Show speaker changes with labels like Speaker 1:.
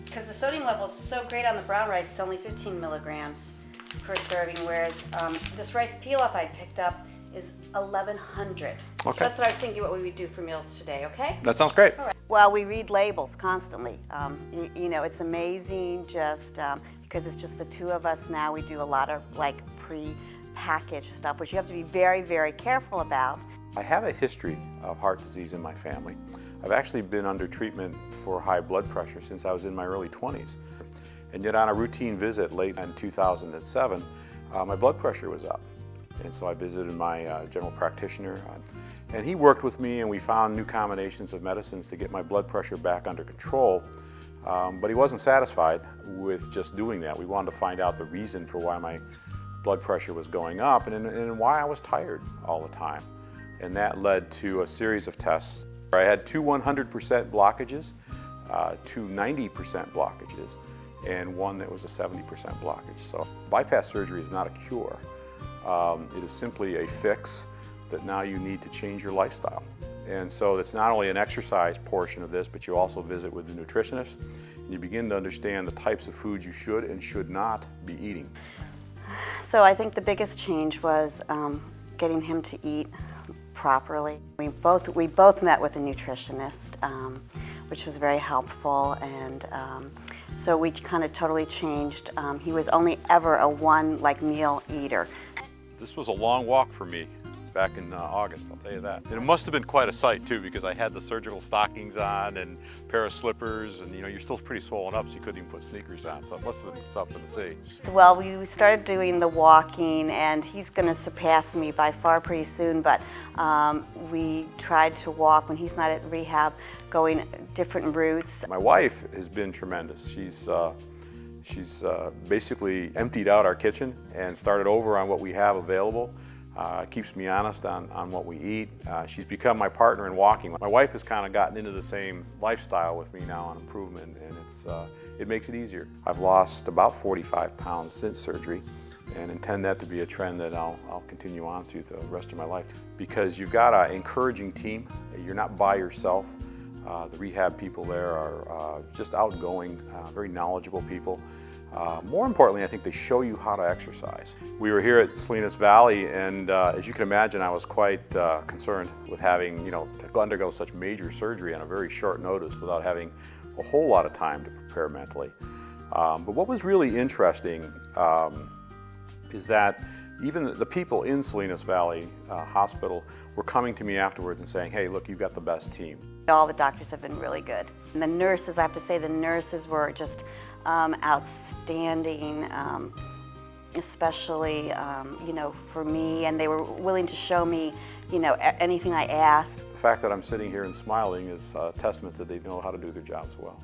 Speaker 1: because the sodium level is so great on the brown rice, it's only 15 milligrams per serving, whereas this rice pilaf I picked up is 1,100.
Speaker 2: Okay.
Speaker 1: So that's what I was thinking what we would do for meals today, okay?
Speaker 2: That sounds great.
Speaker 1: All right. Well, we read labels constantly. You know, it's amazing just because it's just the two of us now. We do a lot of like pre-packaged stuff, which you have to be very, very careful about.
Speaker 2: I have a history of heart disease in my family. I've actually been under treatment for high blood pressure since I was in my early 20s. And yet on a routine visit late in 2007, my blood pressure was up. And so I visited my general practitioner, and he worked with me, and we found new combinations of medicines to get my blood pressure back under control. But he wasn't satisfied with just doing that. We wanted to find out the reason for why my blood pressure was going up and why I was tired all the time. And that led to a series of tests. I had two 100% blockages, two 90% blockages, and one that was a 70% blockage. So bypass surgery is not a cure. It is simply a fix that now you need to change your lifestyle. And so it's not only an exercise portion of this, but you also visit with the nutritionist, and you begin to understand the types of foods you should and should not be eating.
Speaker 1: So I think the biggest change was getting him to eat properly. We both met with a nutritionist, which was very helpful, and so we kind of totally changed. He was only ever a one meal eater.
Speaker 2: This was a long walk for me back in August, I'll tell you that. And it must have been quite a sight too, because I had the surgical stockings on and a pair of slippers, and you know, you're still pretty swollen up, so you couldn't even put sneakers on, so it must have been something to see.
Speaker 1: Well, we started doing the walking, and he's going to surpass me by far pretty soon, but we tried to walk when he's not at rehab, going different routes.
Speaker 2: My wife has been tremendous. She's basically emptied out our kitchen and started over on what we have available. Keeps me honest on what we eat. She's become my partner in walking. My wife has kind of gotten into the same lifestyle with me now on improvement, and it makes it easier. I've lost about 45 pounds since surgery, and intend that to be a trend that I'll continue on through the rest of my life. Because you've got an encouraging team. You're not by yourself. The rehab people there are just outgoing, very knowledgeable people. More importantly, I think they show you how to exercise. We were here at Salinas Valley, and as you can imagine, I was quite concerned with having, to undergo such major surgery on a very short notice without having a whole lot of time to prepare mentally. But what was really interesting is that even the people in Salinas Valley Hospital were coming to me afterwards and saying, hey, look, you've got the best team.
Speaker 1: All the doctors have been really good. And the nurses, I have to say, the nurses were just outstanding, especially, for me, and they were willing to show me, anything I asked.
Speaker 2: The fact that I'm sitting here and smiling is a testament that they know how to do their jobs well.